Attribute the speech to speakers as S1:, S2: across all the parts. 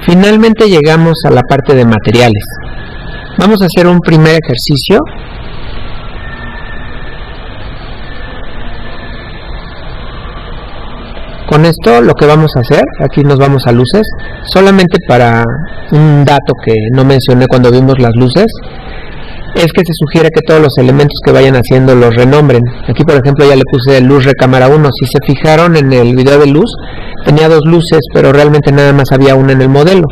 S1: Finalmente llegamos a la parte de materiales. Vamos a hacer un primer ejercicio. Con esto lo que vamos a hacer, aquí nos vamos a luces, solamente para un dato que no mencioné cuando vimos las luces, es que se sugiere que todos los elementos que vayan haciendo los renombren. Aquí por ejemplo ya le puse luz recámara 1, si se fijaron en el video de luz, tenía dos luces, pero realmente nada más había una en el modelo,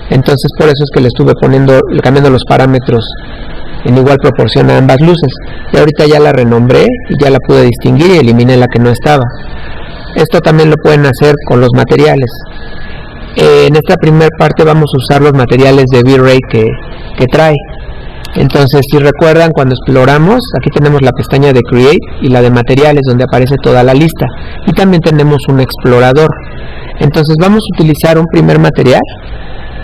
S1: entonces por eso es que le estuve cambiando los parámetros en igual proporción a ambas luces, y ahorita ya la renombré y ya la pude distinguir y eliminé la que no estaba. Esto también lo pueden hacer con los materiales. En esta primera parte vamos a usar los materiales de V-Ray que trae. Entonces, si recuerdan, cuando exploramos, aquí tenemos la pestaña de Create y la de materiales, donde aparece toda la lista. Y también tenemos un explorador. Entonces vamos a utilizar un primer material.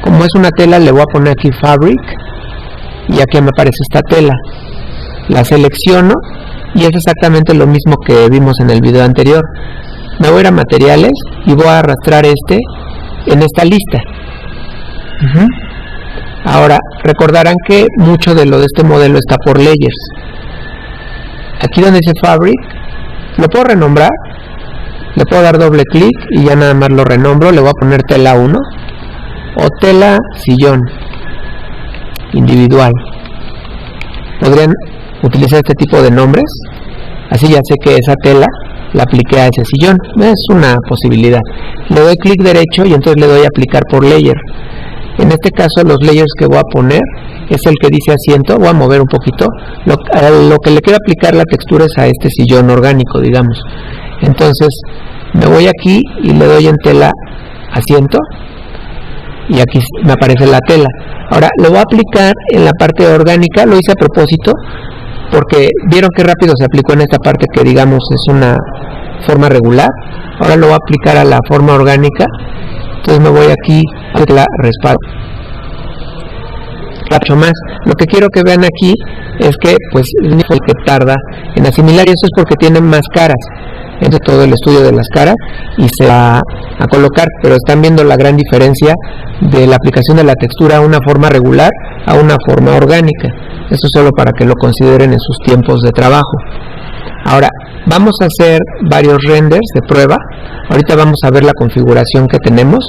S1: Como es una tela, le voy a poner aquí Fabric. Y aquí me aparece esta tela. La selecciono y es exactamente lo mismo que vimos en el video anterior. Me voy a ir a materiales y voy a arrastrar en esta lista. Ahora, recordarán que mucho de lo de este modelo está por layers. Aquí donde dice Fabric, lo puedo renombrar, le puedo dar doble clic y ya nada más lo renombro. Le voy a poner tela 1 o tela sillón individual. Podrían utilizar este tipo de nombres, así ya sé que esa tela la apliqué a ese sillón. Es una posibilidad. Le doy clic derecho y entonces le doy a aplicar por layer. En este caso los layers que voy a poner es el que dice asiento. Voy a mover un poquito. Lo que le quiero aplicar la textura es a este sillón orgánico, digamos. Entonces me voy aquí y le doy en tela asiento y aquí me aparece la tela. Ahora lo voy a aplicar en la parte orgánica. Lo hice a propósito porque vieron que rápido se aplicó en esta parte que digamos es una forma regular. Ahora lo voy a aplicar a la forma orgánica. Entonces me voy aquí a la respaldo. Mucho más. Lo que quiero que vean aquí es que pues el que tarda en asimilar, y eso es porque tienen más caras. Entre todo el estudio de las caras y se va a colocar, pero están viendo la gran diferencia de la aplicación de la textura a una forma regular a una forma orgánica. Eso solo para que lo consideren en sus tiempos de trabajo. Ahora vamos a hacer varios renders de prueba. Ahorita vamos a ver la configuración que tenemos,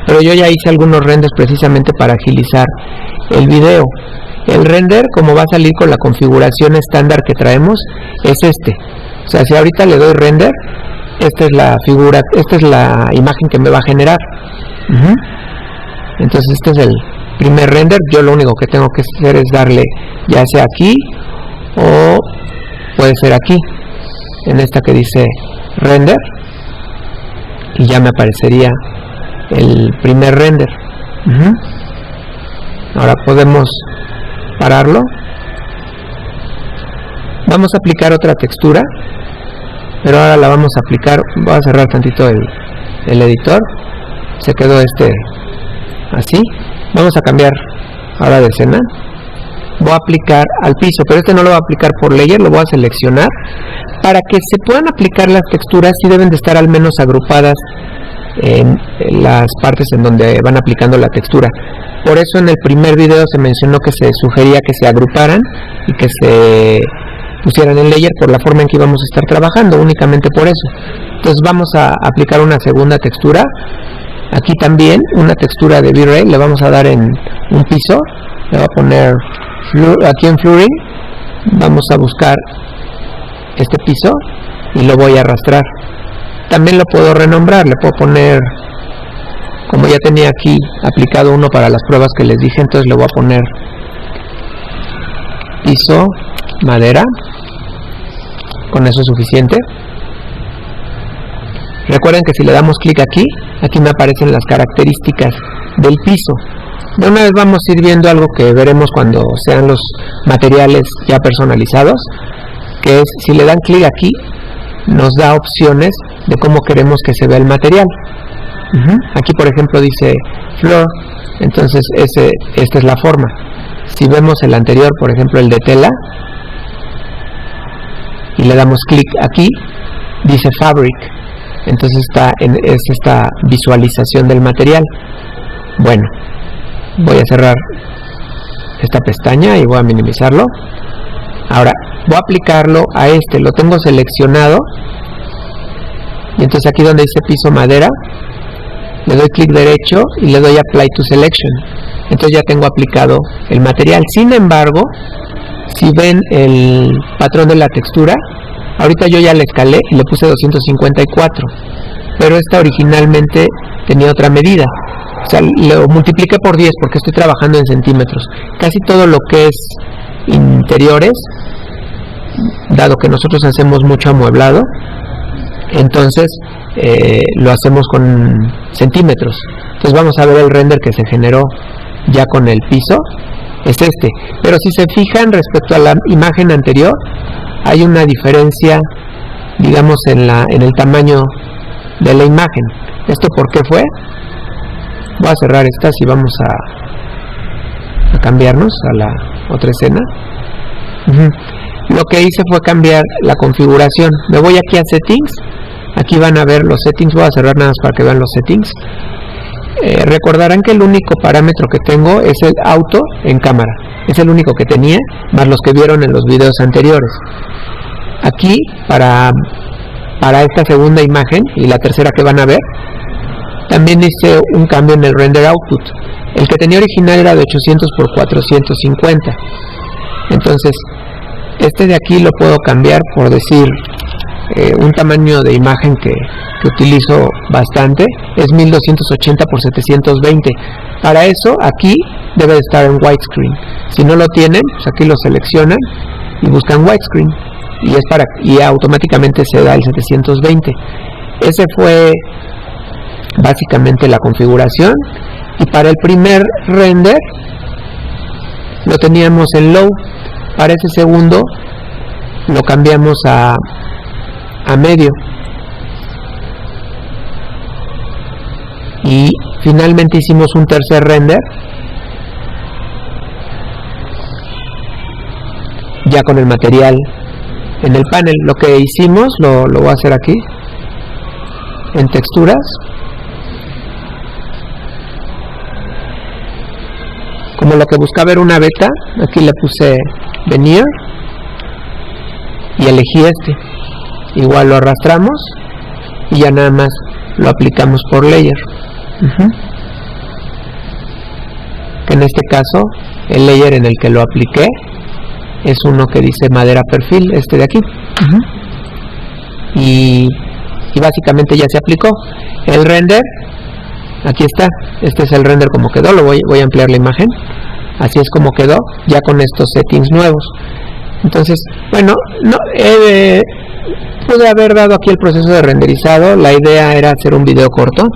S1: pero yo ya hice algunos renders precisamente para agilizar el video. El render, como va a salir con la configuración estándar que traemos, es este. O sea, si ahorita le doy render, esta es la figura, esta es la imagen que me va a generar. Entonces este es el primer render. Yo lo único que tengo que hacer es darle ya sea aquí o puede ser aquí, en esta que dice render, y ya me aparecería el primer render. Ahora podemos pararlo. Vamos a aplicar otra textura, pero ahora la vamos a aplicar. Voy a cerrar tantito el editor. Se quedó así. Vamos a cambiar ahora de escena. Voy a aplicar al piso, pero no lo voy a aplicar por layer, lo voy a seleccionar. Para que se puedan aplicar las texturas, sí deben de estar al menos agrupadas en las partes en donde van aplicando la textura. Por eso en el primer video se mencionó que se sugería que se agruparan y que se pusieran en layer por la forma en que íbamos a estar trabajando, únicamente por eso. Entonces vamos a aplicar una segunda textura. Aquí también una textura de V-Ray, le vamos a dar en un piso. Le voy a poner aquí en Flooring. Vamos a buscar este piso y lo voy a arrastrar. También lo puedo renombrar, le puedo poner, como ya tenía aquí aplicado uno para las pruebas que les dije, entonces le voy a poner piso madera. Con eso es suficiente. Recuerden que si le damos clic aquí me aparecen las características del piso. De una vez vamos a ir viendo algo que veremos cuando sean los materiales ya personalizados, que es, si le dan clic aquí, nos da opciones de cómo queremos que se vea el material. Aquí por ejemplo dice floor, entonces esta es la forma. Si vemos el anterior, por ejemplo el de tela, y le damos clic aquí, dice fabric, entonces es esta visualización del material. Bueno, voy a cerrar esta pestaña y voy a minimizarlo. Ahora voy a aplicarlo a lo tengo seleccionado, y entonces aquí donde dice piso madera, le doy clic derecho y le doy Apply to Selection. Entonces ya tengo aplicado el material. Sin embargo, si ven el patrón de la textura, ahorita yo ya le escalé y le puse 254, pero esta originalmente tenía otra medida. O sea, lo multipliqué por 10 porque estoy trabajando en centímetros. Casi todo lo que es interiores, dado que nosotros hacemos mucho amueblado, entonces lo hacemos con centímetros. Entonces vamos a ver el render que se generó ya con el piso, es este. Pero si se fijan respecto a la imagen anterior, hay una diferencia, digamos, en el tamaño de la imagen. ¿Esto por qué fue? Voy a cerrar estas y vamos a cambiarnos a la otra escena. Lo que hice fue cambiar la configuración. Me voy aquí a Settings. Aquí van a ver los settings. Voy a cerrar nada más para que vean los settings. Recordarán que el único parámetro que tengo es el auto en cámara. Es el único que tenía, más los que vieron en los videos anteriores. Aquí, para esta segunda imagen y la tercera que van a ver, también hice un cambio en el render output. El que tenía original era de 800 por 450. Entonces, este de aquí lo puedo cambiar por decir un tamaño de imagen que utilizo bastante, es 1280 por 720. Para eso aquí debe de estar en widescreen. Si no lo tienen, pues aquí lo seleccionan y buscan widescreen y automáticamente se da el 720. Ese fue básicamente la configuración. Y para el primer render lo teníamos en low. Para ese segundo lo cambiamos a medio, y finalmente hicimos un tercer render ya con el material en el panel. Lo que hicimos lo voy a hacer aquí en texturas. Como lo que buscaba era una beta, aquí le puse Veneer y elegí este. Igual lo arrastramos y ya nada más lo aplicamos por layer. Que en este caso el layer en el que lo apliqué es uno que dice madera perfil, este de aquí. Y básicamente ya se aplicó. El render, aquí está. Este es el render como quedó. Voy a ampliar la imagen. Así es como quedó, ya con estos settings nuevos. Entonces, bueno, no pude haber dado aquí el proceso de renderizado. La idea era hacer un video corto.